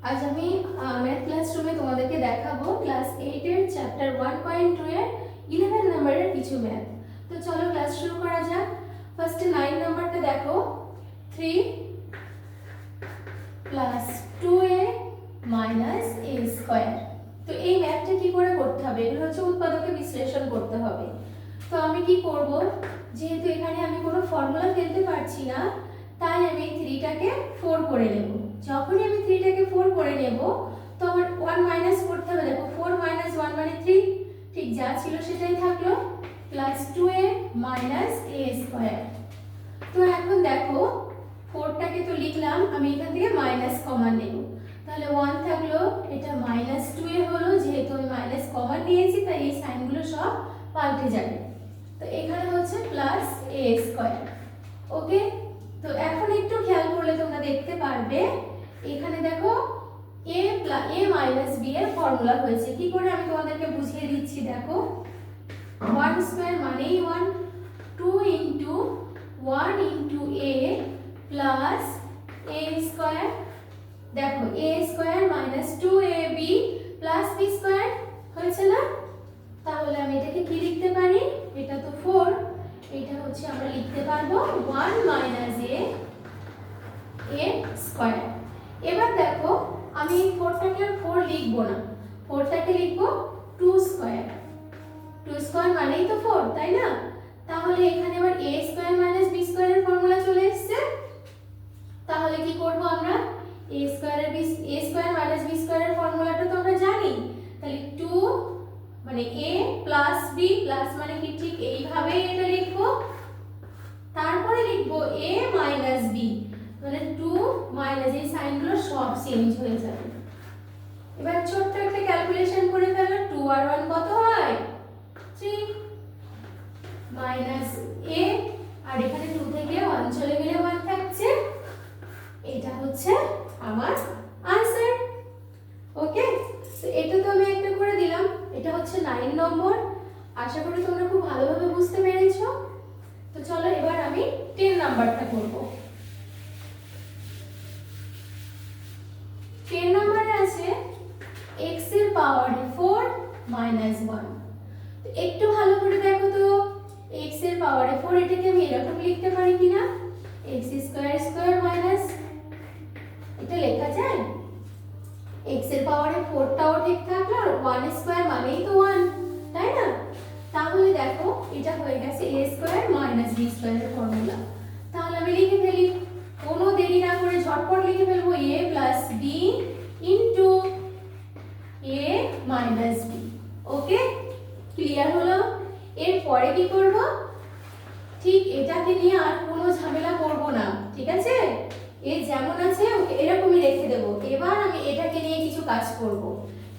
আজ আমি ম্যাথ ক্লাসরুমে তোমাদেরকে দেখাবো ক্লাস 8 এর চ্যাপ্টার 1.2 এর 11 নম্বরের কিছু ম্যাথ। তো চলো ক্লাস শুরু করা যাক। ফার্স্ট 9 নাম্বারটা দেখো, 3 + 2a - a স্কয়ার। তো এই ম্যাথটা কি করে করতে হবে? এগুলো হচ্ছে উৎপাদকে বিশ্লেষণ করতে হবে। তো আমি কি করব, যেহেতু এখানে আমি কোনো ফর্মুলা ফেলতে পারছি না, তাই আমি 3 টাকে 4 করে নেব। যখনই আমি 3 টাকে 4 করে নেব, তো আমার 1 মাইনাস করতে হবে। দেখো 4 - 1 মানে 3, ঠিক যা ছিল সেটাই থাকলো, +2a - a স্কয়ার। তো এখন দেখো 4 টাকে তো লিখলাম, আমি এখান থেকে মাইনাস কমন নেব, তাহলে 1 থাকলো, এটা -2a হলো। যেহেতু আমি মাইনাস কমন নিয়েছি তাই এই সাইনগুলো সব পাল্টে যাবে। তো এখানে হচ্ছে +a স্কয়ার। ওকে, তো এখন একটু খেয়াল করলে তোমরা দেখতে পারবে এখানে দেখো a - b এর ফর্মুলা হয়েছে। কি করে আমি তোমাদেরকে বুঝিয়ে দিচ্ছি। দেখো 1 স্কয়ার মানেই 1, 2 * 1 * a + a স্কয়ার। দেখো a square - 2ab + b square হয়েছে না? তাহলে আমি এটাকে কি লিখতে পারি? এটা তো 4, এটা হচ্ছে আমরা লিখতে পারবো 1 - a স্কয়ার। এবার দেখো আমি এই 4টাকে 4 লিখবো না, 4টাকে লিখবো 2 স্কয়ার। 2 স্কয়ার মানেই তো 4, তাই না? তাহলে এখানে আবার a স্কয়ার - b স্কয়ারের ফর্মুলা চলে এসেছে। তাহলে কি করব আমরা? a স্কয়ার - b স্কয়ারের ফর্মুলাটা তো আমরা জানি। তাহলে 2 মানে a + b প্লাস মানে কি ঠিক এইভাবে এটা লিখব, তারপরে লিখব a - b মানে 2 মাইনাস, এই সাইনগুলো সব চেঞ্জ হয়ে যাবে। এবার ছোট্ট একটা ক্যালকুলেশন করে ফেলো, 2 আর 1 কত হয়? 3 - a, আর এখানে 2 থেকে 1 চলে গেলে 1 থাকছে। এটা হচ্ছে আমার आंसर। ওকে, তো এটা তো আমি একটা করে দিলাম। এটা হচ্ছে 9 নম্বর। আশা করি তোমরা খুব ভালোভাবে বুঝতে পেরেছো। তো চলো এবার আমি 10 নাম্বারটা করব। 10 নম্বরে আছে x এর পাওয়ারে 4 - 1। তো একটু ভালো করে দেখো তো, x এর পাওয়ারে 4 এটাকে আমি এরকম লিখতে পারি কিনা? x² মাইনাস, এটা লেখা যায়? x এর পাওয়ারে 4 টাও ঠিক থাকলো, আর 1 স্কয়ার মানেই তো 1, তাই না? তাহলে দেখো এটা হয়ে গেছে a² - b স্কয়ারের ফর্মুলা। তাহলে আমি লিখে ফেলি, কোনো দেরি না করে ঝটপট লিখে ফেলবো a + b * a - b। Okay, clear হলো? এরপরে কি করব? ঠিক এটাকে নিয়ে আর কোনো ঝামেলা করব না, ঠিক আছে? এ যেমন আছে ওকে এরকমই রেখে দেব। এবার আমি এটাকে নিয়ে কিছু কাজ করব।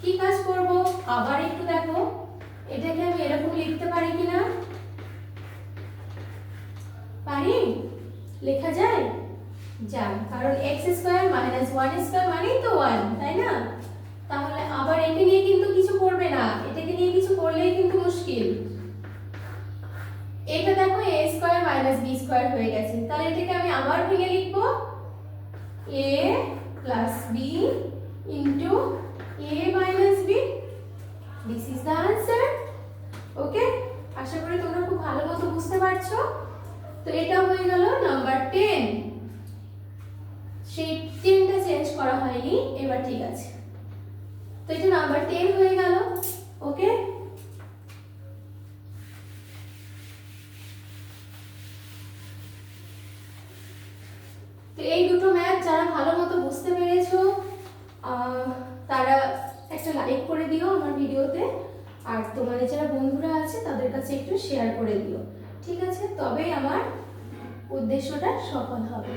কি কাজ করব? আবার একটু দেখো, এটাকে আমি এরকম লিখতে পারি কিনা? পারি? লেখা যায়? যায়, কারণ x² - 1 স্কয়ার মানেই তো 1, তাই না? তাহলে আবার একে নিয়ে কিন্তু কিছু করবে না, এটাকে নিয়ে কিছু করলেই কিন্তু মুশকিল। এটা দেখো a² - b স্কয়ার হয়ে গেছে। তাহলে এটাকে আমি আবার ভেঙে লিখব a + b * a - b। This is the answer. Okay, আশা করি তোমরা খুব ভালো মতো বুঝতে পারছো। তো এটা হয়ে গেল নাম্বার 10। সেই 10টা চেঞ্জ করা হয়নি, এবার ঠিক আছে। তো এটা নাম্বার 10 হয়ে গেল। ওকে, তো এই দুটো ম্যাথ যারা ভালো মতো বুঝতে পেরেছো তারা একটা লাইক করে দিও আমার ভিডিওতে, আর তোমাদের যারা বন্ধুরা আছে তাদের কাছে একটু শেয়ার করে দিও, ঠিক আছে? তবেই আমার উদ্দেশ্যটা সফল হবে।